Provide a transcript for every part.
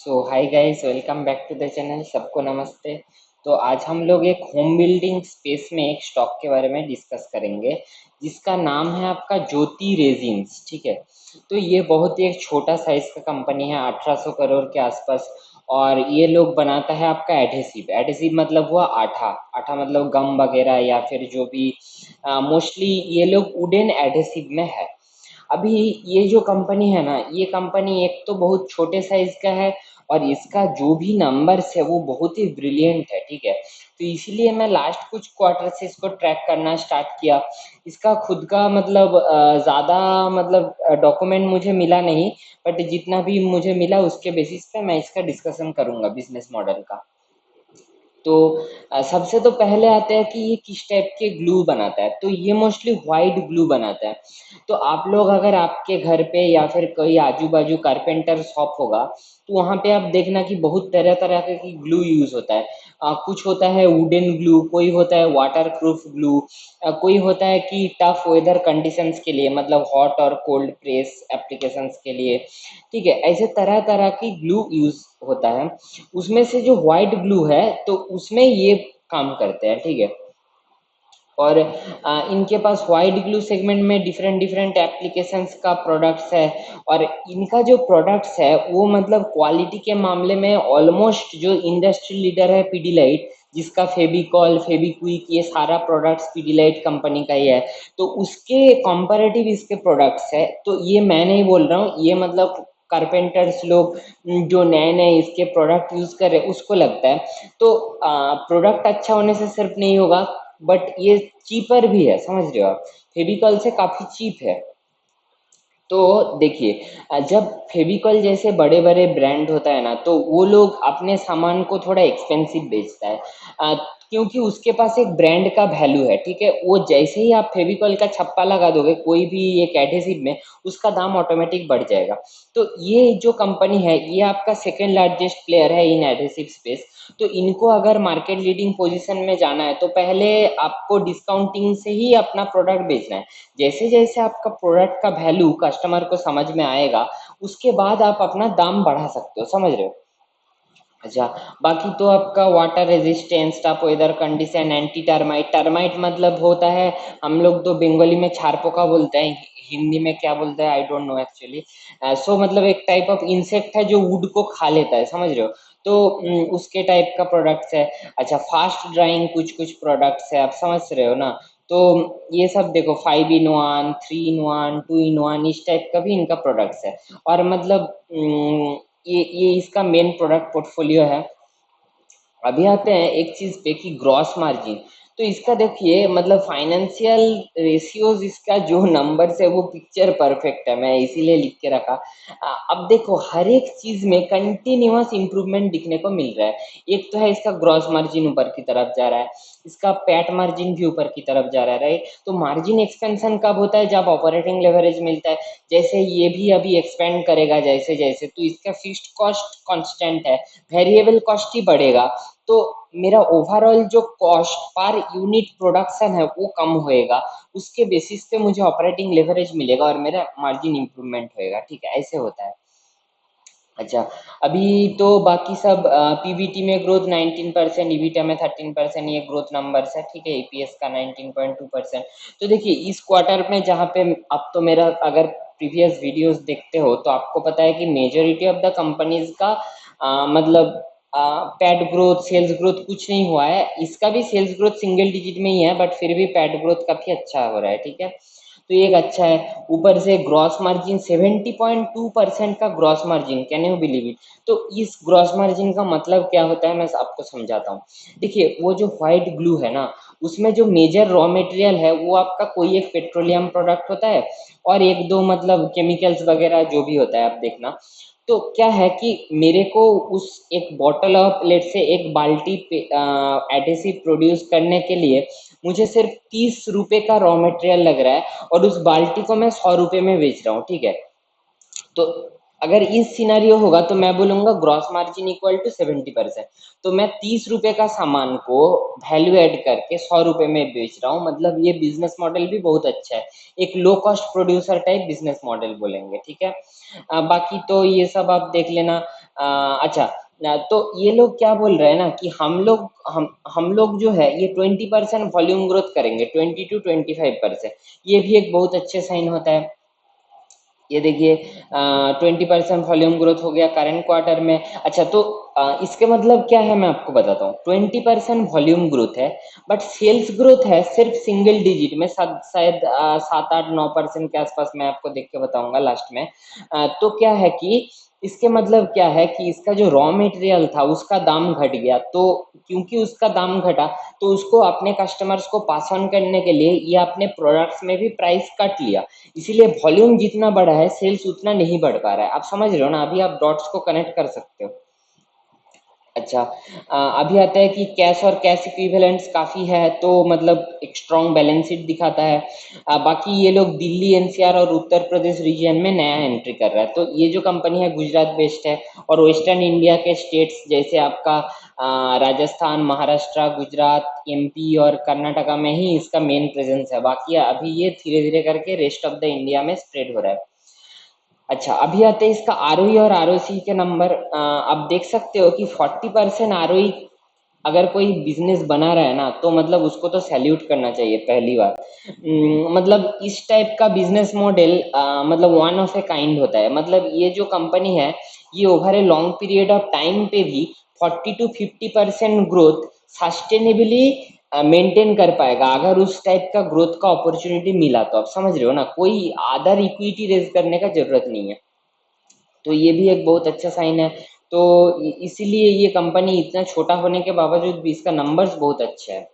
So hi guys, welcome back to the channel. सबको नमस्ते। तो आज हम लोग एक होम बिल्डिंग स्पेस में एक स्टॉक के बारे में डिस्कस करेंगे जिसका नाम है आपका ज्योति रेजिन्स। ठीक है। तो ये बहुत ही एक छोटा साइज का कंपनी है, 1800 करोड़ के आसपास। और ये लोग बनाता है आपका एडहेसिव। एडहेसिव मतलब हुआ आठा। आठा मतलब गम वगैरह या फिर जो भी मोस्टली ये लोग वुडन एडहेसिव में है। अभी ये जो कंपनी है ना, ये कंपनी एक तो बहुत छोटे साइज का है और इसका जो भी नंबर्स है वो बहुत ही ब्रिलियंट है। ठीक है। तो इसलिए मैं लास्ट कुछ क्वार्टर से इसको ट्रैक करना स्टार्ट किया। इसका खुद का मतलब ज़्यादा मतलब डॉक्यूमेंट मुझे मिला नहीं, बट जितना भी मुझे मिला उसके बेसिस पे मैं इसका डिस्कशन करूंगा बिजनेस मॉडल का। तो सबसे तो पहले आते हैं कि ये किस टाइप के ग्लू बनाता है। तो ये मोस्टली वाइट ग्लू बनाता है। तो आप लोग अगर आपके घर पे या फिर कोई आजू बाजू कारपेंटर शॉप होगा तो वहाँ पे आप देखना कि बहुत तरह तरह की ग्लू यूज होता है। कुछ होता है वुडन ग्लू, कोई होता है वाटर प्रूफ ग्लू, कोई होता है कि टफ वेदर कंडीशंस के लिए मतलब हॉट और कोल्ड प्रेस एप्लीकेशंस के लिए। ठीक है, ऐसे तरह तरह की ग्लू यूज होता है। उसमें से जो व्हाइट ग्लू है तो उसमें ये काम करते हैं। ठीक है। और इनके पास व्हाइट ग्लू सेगमेंट में डिफरेंट डिफरेंट एप्लीकेशंस का प्रोडक्ट्स है। और इनका जो प्रोडक्ट्स है वो मतलब क्वालिटी के मामले में ऑलमोस्ट जो इंडस्ट्री लीडर है पीडीलाइट, जिसका फेविकॉल फेविक्विक ये सारा प्रोडक्ट्स पीडीलाइट कंपनी का ही है। तो उसके कंपैरेटिव इसके प्रोडक्ट्स है। तो ये मैं नहीं बोल रहा हूँ, ये मतलब कारपेंटर्स लोग जो नए नए इसके प्रोडक्ट यूज कर रहे हैं उसको लगता है। तो प्रोडक्ट अच्छा होने से सिर्फ नहीं होगा, बट ये चीपर भी है, समझ रहे हो आप। फेविकॉल से काफी चीप है। तो देखिए, जब फेविकॉल जैसे बड़े बड़े ब्रांड होता है ना तो वो लोग अपने सामान को थोड़ा एक्सपेंसिव बेचता है। अ, क्योंकि उसके पास एक ब्रांड का वैल्यू है। ठीक है। वो जैसे ही आप फेविकॉल का छप्पा लगा दोगे कोई भी एक एडहेसिव में, उसका दाम ऑटोमेटिक बढ़ जाएगा। तो ये जो कंपनी है ये आपका सेकेंड लार्जेस्ट प्लेयर है इन एडहेसिव स्पेस। तो इनको अगर मार्केट लीडिंग पोजीशन में जाना है तो पहले आपको डिस्काउंटिंग से ही अपना प्रोडक्ट बेचना है। जैसे जैसे आपका प्रोडक्ट का वैल्यू कस्टमर को समझ में आएगा उसके बाद आप अपना दाम बढ़ा सकते हो, समझ रहे हो। अच्छा, बाकी तो आपका water resistance, tough weather condition, anti termite. Termite मतलब होता है, हम लोग तो बंगाली में छारपोका बोलते हैं, हिंदी में क्या बोलते हैं आई डोंट नो एक्चुअली। सो मतलब एक टाइप ऑफ इंसेक्ट है जो वुड को खा लेता है, समझ रहे हो। तो उसके टाइप का प्रोडक्ट्स है। अच्छा, फास्ट ड्राइंग कुछ कुछ प्रोडक्ट्स है, आप समझ रहे हो ना। तो ये सब देखो, 5 in 1, 3 in 1, 2 in 1, इस टाइप का भी इनका प्रोडक्ट्स है। और मतलब ये इसका मेन प्रोडक्ट पोर्टफोलियो है। अभी आते हैं एक चीज पे कि ग्रॉस मार्जिन। तो इसका देखिए मतलब फाइनेंशियल रेशियोज, इसका जो नंबर्स है वो पिक्चर परफेक्ट है, मैं इसीलिए लिख के रखा। अब देखो हर एक चीज में कंटिन्यूअस इंप्रूवमेंट दिखने को मिल रहा है। एक तो है इसका ग्रॉस मार्जिन ऊपर की तरफ जा रहा है, इसका पैट मार्जिन भी ऊपर की तरफ जा रहा है, राइट। तो मार्जिन एक्सपेंशन कब होता है? जब ऑपरेटिंग लेवरेज मिलता है। जैसे ये भी अभी एक्सपेंड करेगा जैसे जैसे, तो इसका फिक्स्ड कॉस्ट कांस्टेंट है, वेरिएबल कॉस्ट ही बढ़ेगा। तो मेरा ओवरऑल जो कॉस्ट पर यूनिट प्रोडक्शन है वो कम होएगा। उसके बेसिस पे मुझे ऑपरेटिंग लेवरेज मिलेगा और मेरा मार्जिन इंप्रूवमेंट होएगा। ठीक है, ऐसे होता है। अच्छा, अभी तो बाकी सब पीबीटी में ग्रोथ 19%, ईबीटा में 13%, ये ग्रोथ नंबर्स है। ठीक है, ईपीएस का 19.2%। तो देखिए इस क्वार्टर में जहाँ पे अब तो मेरा अगर प्रीवियस वीडियोस देखते हो तो आपको पता है कि मेजोरिटी ऑफ द कंपनीज का मतलब पैड ग्रोथ सेल्स ग्रोथ कुछ नहीं हुआ है। इसका भी सेल्स ग्रोथ सिंगल डिजिट में ही है, बट फिर भी पैड ग्रोथ काफी अच्छा हो रहा है। ठीक है। तो ये एक अच्छा है। ऊपर से ग्रॉस मार्जिन 70.2% का gross margin, can you believe it. तो इस ग्रॉस मार्जिन का मतलब क्या होता है मैं आपको समझाता हूँ। देखिए वो जो व्हाइट ग्लू है ना, उसमें जो मेजर रॉ मटेरियल है वो आपका कोई एक पेट्रोलियम प्रोडक्ट होता है और एक दो मतलब केमिकल्स वगैरह जो भी होता है, आप देखना। तो क्या है कि मेरे को उस एक बॉटल ऑफ लेट से एक बाल्टी एडहेसिव प्रोड्यूस करने के लिए मुझे सिर्फ 30 रुपए का रॉ मटेरियल लग रहा है और उस बाल्टी को मैं 100 रुपए में बेच रहा हूँ। ठीक है। तो अगर इस सिनारियो होगा तो मैं बोलूंगा ग्रॉस मार्जिन इक्वल टू 70%। तो मैं 30 रुपए का सामान को वैल्यू ऐड करके 100 रुपए में बेच रहा हूँ, मतलब ये बिजनेस मॉडल भी बहुत अच्छा है। एक low cost producer type business model बोलेंगे। ठीक है। बाकी तो ये सब आप देख लेना। अच्छा, तो ये लोग क्या बोल रहे हैं ना कि हम लोग जो है ये 20% वॉल्यूम ग्रोथ करेंगे, 20 to 25%। ये भी एक बहुत अच्छे साइन होता है। ये देखिए 20% वॉल्यूम ग्रोथ हो गया करंट क्वार्टर में। अच्छा, तो इसके मतलब क्या है मैं आपको बताता हूँ। 20% वॉल्यूम ग्रोथ है, बट सेल्स ग्रोथ है सिर्फ सिंगल डिजिट में, शायद 7 8 9% के आसपास। मैं आपको देख के बताऊंगा लास्ट में। तो क्या है कि इसके मतलब क्या है कि इसका जो रॉ मटेरियल था उसका दाम घट गया, तो क्योंकि उसका दाम घटा तो उसको अपने कस्टमर्स को पास ऑन करने के लिए ये अपने प्रोडक्ट्स में भी प्राइस कट लिया। इसीलिए वॉल्यूम जितना बढ़ा है सेल्स उतना नहीं बढ़ पा रहा है। आप समझ रहे हो ना, अभी आप डॉट्स को कनेक्ट कर सकते हो। अच्छा, अभी आता है कि कैश और कैश इक्विवेलेंट्स काफ़ी है, तो मतलब एक स्ट्रॉन्ग बैलेंस शीट दिखाता है। बाकी ये लोग दिल्ली एनसीआर और उत्तर प्रदेश रीजन में नया एंट्री कर रहा है। तो ये जो कंपनी है गुजरात बेस्ड है, और वेस्टर्न इंडिया के स्टेट्स जैसे आपका राजस्थान, महाराष्ट्र, गुजरात, एमपी और कर्नाटका में ही इसका मेन प्रेजेंस है। बाकी अभी ये धीरे धीरे करके रेस्ट ऑफ द इंडिया में स्प्रेड हो रहा है। अच्छा, अभी आते हैं इसका आरओई और आरओसी के नंबर। आप देख सकते हो कि 40% आरओई अगर कोई बिजनेस बना रहा है ना, तो मतलब उसको तो सैल्यूट करना चाहिए पहली बार। मतलब इस टाइप का बिजनेस मॉडल मतलब वन ऑफ ए काइंड होता है। मतलब ये जो कंपनी है ये over a long period of time पे भी 40 to 50% ग्रोथ सस्टेनेबली मेंटेन कर पाएगा, अगर उस टाइप का ग्रोथ का अपॉर्चुनिटी मिला तो। आप समझ रहे हो ना, कोई अदर इक्विटी रेज करने का जरूरत नहीं है। तो ये भी एक बहुत अच्छा साइन है। तो इसीलिए ये कंपनी इतना छोटा होने के बावजूद भी इसका नंबर्स बहुत अच्छा है।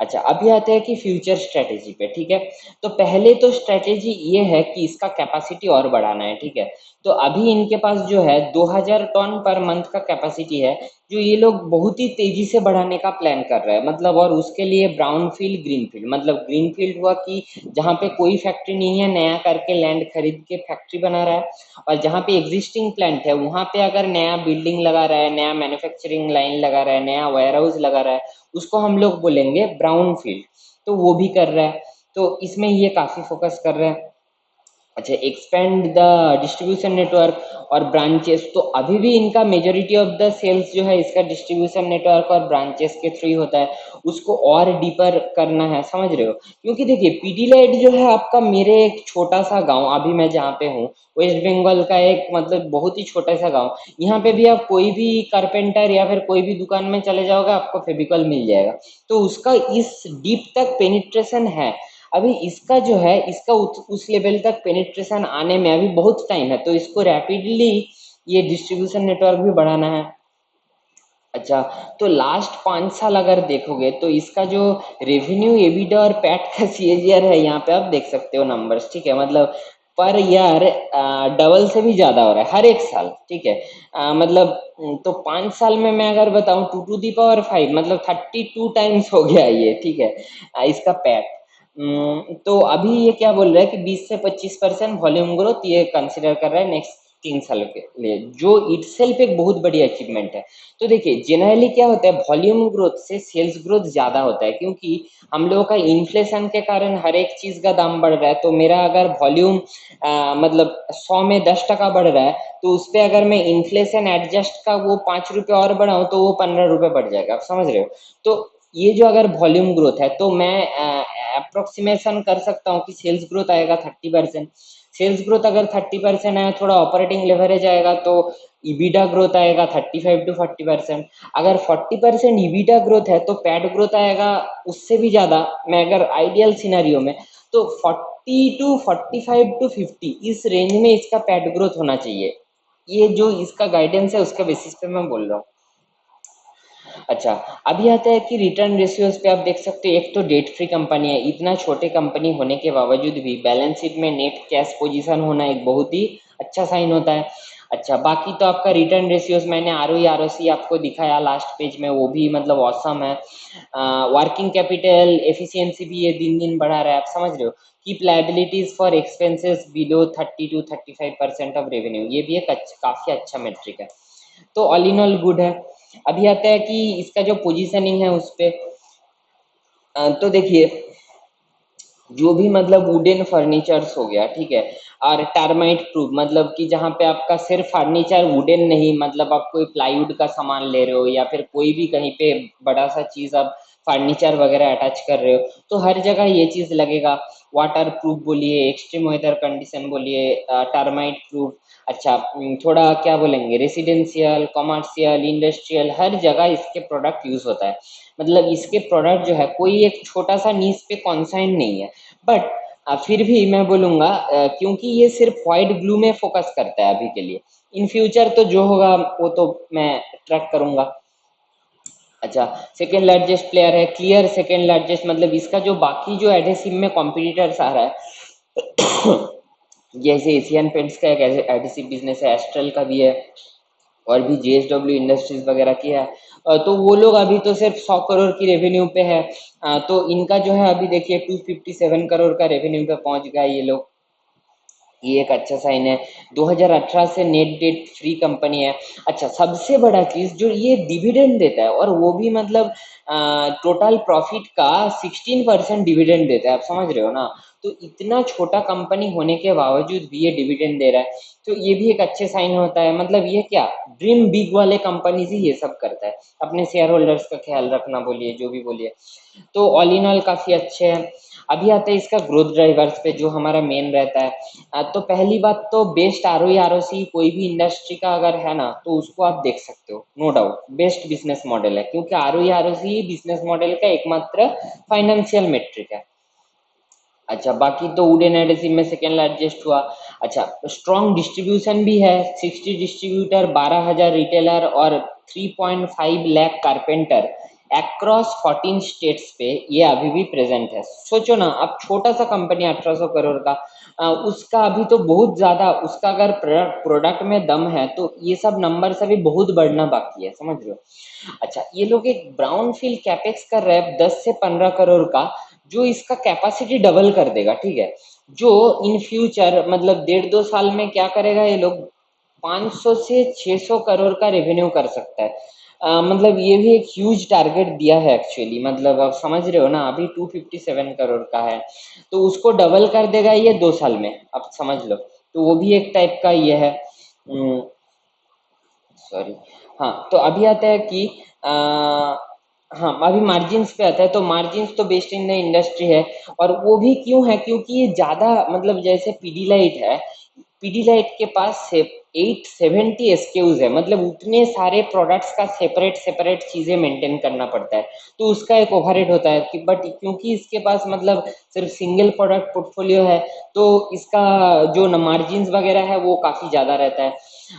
अच्छा, अभी आते हैं कि फ्यूचर स्ट्रेटेजी पे, ठीक है। तो पहले तो स्ट्रेटेजी ये है कि इसका कैपेसिटी और बढ़ाना है, ठीक है। तो अभी इनके पास जो है 2000 टन पर मंथ का कैपेसिटी है, जो ये लोग बहुत ही तेजी से बढ़ाने का प्लान कर रहे हैं। मतलब और उसके लिए ब्राउन फील्ड ग्रीन फील्ड, मतलब ग्रीन फील्ड हुआ कि जहाँ पे कोई फैक्ट्री नहीं है नया करके लैंड खरीद के फैक्ट्री बना रहा है, और जहाँ पे एग्जिस्टिंग प्लांट है वहाँ पे अगर नया बिल्डिंग लगा रहा है, नया मैन्युफैक्चरिंग लाइन लगा रहा है, नया वेयर हाउस लगा रहा है, उसको हम लोग बोलेंगे ब्राउन फील्ड। तो वो भी कर रहा है, तो इसमें ये काफ़ी फोकस कर रहे हैं। अच्छा, एक्सपेंड द डिस्ट्रीब्यूशन नेटवर्क और ब्रांचेस। तो अभी भी इनका मेजोरिटी ऑफ द सेल्स जो है इसका डिस्ट्रीब्यूशन नेटवर्क और ब्रांचेस के थ्रू ही होता है। उसको और डीपर करना है, समझ रहे हो। क्योंकि देखिए पीडीलाइट जो है आपका, मेरे एक छोटा सा गांव अभी मैं जहाँ पे हूँ, वेस्ट बंगाल का एक मतलब बहुत ही छोटा सा गांव, यहाँ पे भी आप कोई भी कारपेंटर या फिर कोई भी दुकान में चले जाओगे आपको फेविकॉल मिल जाएगा। तो उसका इस डीप तक पेनिट्रेशन है। अभी इसका जो है इसका उस लेवल तक पेनिट्रेशन आने में अभी बहुत टाइम है, तो इसको रैपिडली ये डिस्ट्रीब्यूशन नेटवर्क भी बढ़ाना है। अच्छा, तो लास्ट 5 साल अगर देखोगे तो इसका जो रेवेन्यू, एबिटा और पैट का सीएजीआर है, यहाँ पे आप देख सकते हो नंबर्स, ठीक है। मतलब पर ईयर डबल से भी ज्यादा हो रहा है हर एक साल, ठीक है। मतलब तो 5 साल में मैं अगर बताऊं 2 to the power 5, मतलब 32 टाइम्स हो गया ये, ठीक है। इसका पैट। तो अभी ये क्या बोल रहा है कि 20 से 25% वॉल्यूम ग्रोथ ये कंसिडर कर रहा है नेक्स्ट 3 साल के लिए, जो इटसेल्फ एक बहुत बड़ी अचीवमेंट है। तो देखिए जनरली क्या होता है, वॉल्यूम ग्रोथ से सेल्स ग्रोथ ज्यादा होता है, क्योंकि हम लोगों का इन्फ्लेशन के कारण हर एक चीज का दाम बढ़ रहा है। तो मेरा अगर वॉल्यूम मतलब 100 में 10 टका बढ़ रहा है, तो उस पर अगर मैं इन्फ्लेशन एडजस्ट का वो 5 रुपये और बढ़ाऊं तो वो 15 रुपये बढ़ जाएगा। आप समझ रहे हो। तो ये जो अगर वॉल्यूम ग्रोथ है, तो मैं अप्रोक्सीमेशन कर सकता हूँ कि सेल्स ग्रोथ आएगा 30%। सेल्स ग्रोथ अगर 30% है, थोड़ा ऑपरेटिंग लेवरेज आएगा, तो ईबीटा ग्रोथ आएगा 35 to 40%। अगर 40% ईबीटा ग्रोथ है तो पैट ग्रोथ आएगा उससे भी ज्यादा। मैं अगर आइडियल सिनेरियो में, तो 40 to 45 to 50 इस रेंज में इसका पैट ग्रोथ होना चाहिए। ये जो इसका गाइडेंस है उसके बेसिस पे मैं बोल रहा हूँ। अच्छा, अभी आता है कि रिटर्न रेशियोज पे आप देख सकते हो, एक तो डेट फ्री कंपनी है, इतना छोटे कंपनी होने के बावजूद भी बैलेंस शीट में नेट कैश पोजीशन होना एक बहुत ही अच्छा साइन होता है। अच्छा, बाकी तो आपका रिटर्न रेशियोज मैंने आरओई आरओसी आपको दिखाया लास्ट पेज में, वो भी मतलब ऑसम है। वर्किंग कैपिटल एफिशिएंसी भी ये दिन दिन बढ़ा रहा है। आप समझ रहे हो। Keep liabilities for expenses below 30 to 35% of revenue, ये भी एक काफी अच्छा मेट्रिक है। तो ऑल इन ऑल गुड है। अभी आता है कि इसका जो पोजीशनिंग है उस पे, तो देखिए जो भी मतलब वुडन फर्नीचर्स हो गया, ठीक है। और टर्माइट प्रूफ मतलब कि जहाँ पे आपका सिर्फ फर्नीचर वुडन नहीं, मतलब आप कोई प्लाईवुड का सामान ले रहे हो या फिर कोई भी कहीं पे बड़ा सा चीज आप फर्नीचर वगैरह अटैच कर रहे हो, तो हर जगह ये चीज लगेगा। वाटर प्रूफ बोलिए, एक्सट्रीम वेदर कंडीशन बोलिए, टर्माइट प्रूफ। अच्छा, थोड़ा क्या बोलेंगे, रेसिडेंशियल, कमर्शियल, इंडस्ट्रियल, हर जगह इसके प्रोडक्ट यूज होता है। मतलब इसके प्रोडक्ट जो है कोई एक छोटा सा नीश पे कॉन्साइन नहीं है। बट फिर भी मैं बोलूँगा, क्योंकि ये सिर्फ व्हाइट ग्लू में फोकस करता है अभी के लिए। इन फ्यूचर तो जो होगा वो तो मैं ट्रैक करूँगा। अच्छा, सेकेंड लार्जेस्ट प्लेयर है, क्लियर सेकेंड लार्जेस्ट, मतलब इसका जो बाकी जो एडहेसिव में कॉम्पिटिटर्स आ रहा है जैसे एशियन पेंट्स का एक एडहेसिव बिजनेस है, एस्ट्रल का भी है, और भी जेएसडब्ल्यू इंडस्ट्रीज वगैरह की है। तो वो लोग अभी तो सिर्फ 100 करोड़ की रेवेन्यू पे है। तो इनका जो है अभी देखिए 257 करोड़ का रेवेन्यू पे पहुंच गया ये लोग। ये एक अच्छा साइन है। 2018 से नेट डेट फ्री कंपनी है। अच्छा, सबसे बड़ा चीज जो ये डिविडेंड देता है, और वो भी मतलब टोटल प्रॉफिट का 16% डिविडेंड देता है, आप समझ रहे हो ना। तो इतना छोटा कंपनी होने के बावजूद भी ये डिविडेंड दे रहा है, तो ये भी एक अच्छे साइन होता है। मतलब ये क्या, ड्रीम बिग वाले कंपनीज ही ये सब करता है, अपने शेयर होल्डर्स का ख्याल रखना बोलिए, जो भी बोलिए। तो ऑल इन ऑल काफी अच्छे हैं। अभी आता है इसका ग्रोथ ड्राइवर्स पे, जो हमारा मेन रहता है। तो पहली बात तो बेस्ट आरओई आरओसी कोई भी इंडस्ट्री का अगर है ना, तो उसको आप देख सकते हो, no doubt best business model है, क्योंकि आरओई आरओसी बिजनेस मॉडल का एकमात्र फाइनेंशियल मेट्रिक है। अच्छा, बाकी तो वुडन एडेसिव में सेकेंड लार्जेस्ट हुआ। अच्छा, स्ट्रॉन्ग डिस्ट्रीब्यूशन भी है, 60 डिस्ट्रीब्यूटर, 12,000 रिटेलर और 3.5 लाख कारपेंटर अक्रॉस 14 स्टेट्स पे ये अभी भी प्रेजेंट है। सोचो ना, अब छोटा सा कंपनी 1800 करोड़ का, उसका अभी तो बहुत ज्यादा, उसका अगर प्रोडक्ट में दम है तो ये सब नंबर अभी बहुत बढ़ना बाकी है, समझ रहे हो। अच्छा, ये लोग एक ब्राउन फील्ड कैपेक्स कर रहे हैं 10 से 15 करोड़ का, जो इसका कैपेसिटी डबल कर देगा, ठीक है। जो इन फ्यूचर मतलब 1.5-2 साल में क्या करेगा ये लोग, 500 से 600 करोड़ का रेवेन्यू कर सकता है। मतलब ये भी एक ह्यूज टारगेट दिया है एक्चुअली, मतलब आप समझ रहे हो ना, अभी 257 करोड़ का है, तो उसको डबल कर देगा ये 2 साल में, आप समझ लो। तो वो भी एक टाइप का ये है। सॉरी। हाँ, तो अभी आता है कि हाँ, अभी मार्जिन्स पे आता है, तो मार्जिन्स तो बेस्ट इन द इंडस्ट्री है। और वो भी क्यों है, क्योंकि ये ज़्यादा मतलब जैसे पीडीलाइट है, पीडीलाइट के पास से 870 एसकेयूज है, मतलब उतने सारे प्रोडक्ट्स का सेपरेट सेपरेट चीज़ें मेंटेन करना पड़ता है। तो उसका एक ओवरहेड होता है कि, बट क्योंकि इसके पास मतलब सिर्फ सिंगल प्रोडक्ट पोर्टफोलियो है, तो इसका जो मार्जिन्स वगैरह है वो काफ़ी ज़्यादा रहता है।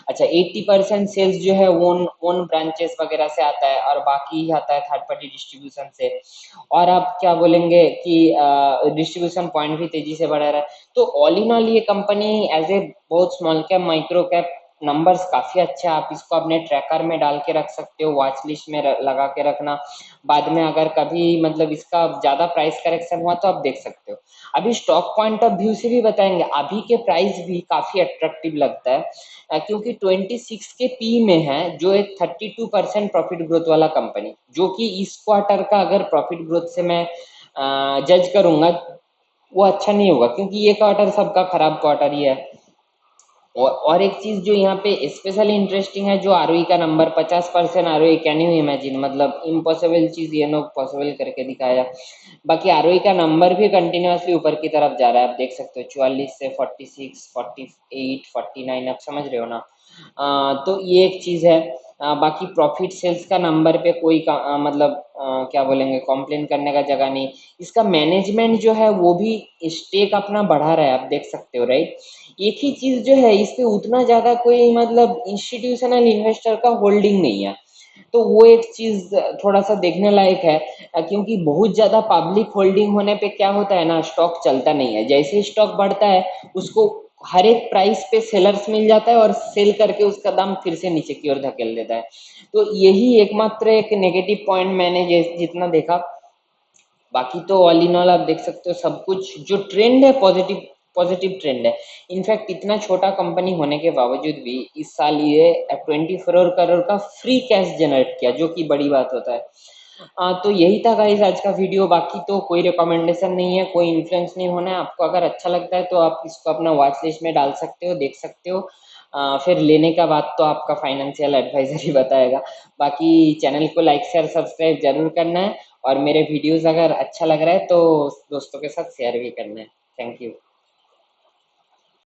अच्छा, 80% सेल्स जो है ओन ओन ब्रांचेस वगैरह से आता है, और बाकी आता है थर्ड पार्टी डिस्ट्रीब्यूशन से। और आप क्या बोलेंगे कि डिस्ट्रीब्यूशन पॉइंट भी तेजी से बढ़ा रहा है। तो ऑल इन ऑल ये कंपनी एज ए बहुत small cap micro cap, numbers काफी अच्छा है। आप इसको अपने ट्रैकर में डाल के रख सकते हो, वॉच लिस्ट में लगा के रखना। बाद में अगर कभी मतलब इसका ज्यादा प्राइस करेक्शन हुआ तो आप देख सकते हो। अभी स्टॉक पॉइंट ऑफ व्यू से भी बताएंगे, अभी के प्राइस भी काफी अट्रैक्टिव लगता है, क्योंकि 26 के पी में है, जो एक 32% प्रॉफिट ग्रोथ वाला कंपनी, जो कि इस क्वार्टर का अगर प्रॉफिट ग्रोथ से मैं जज करूंगा, वो अच्छा नहीं होगा, क्योंकि ये क्वार्टर सबका खराब क्वार्टर ही है। और एक चीज जो यहाँ पे स्पेशली इंटरेस्टिंग है, जो आरओई का number 50% ROE, can you imagine, मतलब इम्पॉसिबल चीज ये लोग पॉसिबल करके दिखाया। बाकी आरओई का नंबर भी कंटिन्यूअसली ऊपर की तरफ जा रहा है, आप देख सकते हो 44 से 46, 48, 49, आप समझ रहे हो ना। तो ये एक चीज है। बाकी प्रॉफिट सेल्स का नंबर पे कोई मतलब क्या बोलेंगे, कॉम्प्लेन करने का जगह नहीं। इसका मैनेजमेंट जो है वो भी स्टेक अपना बढ़ा रहा है, आप देख सकते हो, राइट। एक ही चीज जो है, इस पे उतना ज्यादा कोई मतलब इंस्टीट्यूशनल इन्वेस्टर का होल्डिंग नहीं है। तो वो एक चीज थोड़ा सा देखने लायक है, क्योंकि बहुत ज्यादा पब्लिक होल्डिंग होने पे क्या होता है ना, स्टॉक चलता नहीं है। जैसे ही स्टॉक बढ़ता है, उसको हर एक प्राइस पे सेलर्स मिल जाता है, और सेल करके उसका दाम फिर से नीचे की ओर धकेल देता है। तो यही एकमात्र एक नेगेटिव पॉइंट मैंने जितना देखा। बाकी तो ऑल इन ऑल आप देख सकते हो, सब कुछ जो ट्रेंड है पॉजिटिव, पॉजिटिव ट्रेंड है। इनफैक्ट इतना छोटा कंपनी होने के बावजूद भी इस साल ये 24 करोड़ का फ्री कैश जनरेट किया, जो कि बड़ी बात होता है। तो यही था गाइस आज का वीडियो। बाकी तो कोई रिकमेंडेशन नहीं है, कोई इन्फ्लुएंस नहीं होना है। आपको अगर अच्छा लगता है तो आप इसको अपना वॉच लिस्ट में डाल सकते हो, देख सकते हो। फिर लेने का बाद तो आपका फाइनेंशियल एडवाइजर ही बताएगा। बाकी चैनल को लाइक शेयर सब्सक्राइब जरूर करना है, और मेरे वीडियोस अगर अच्छा लग रहा है तो दोस्तों के साथ शेयर भी करना है। Thank you.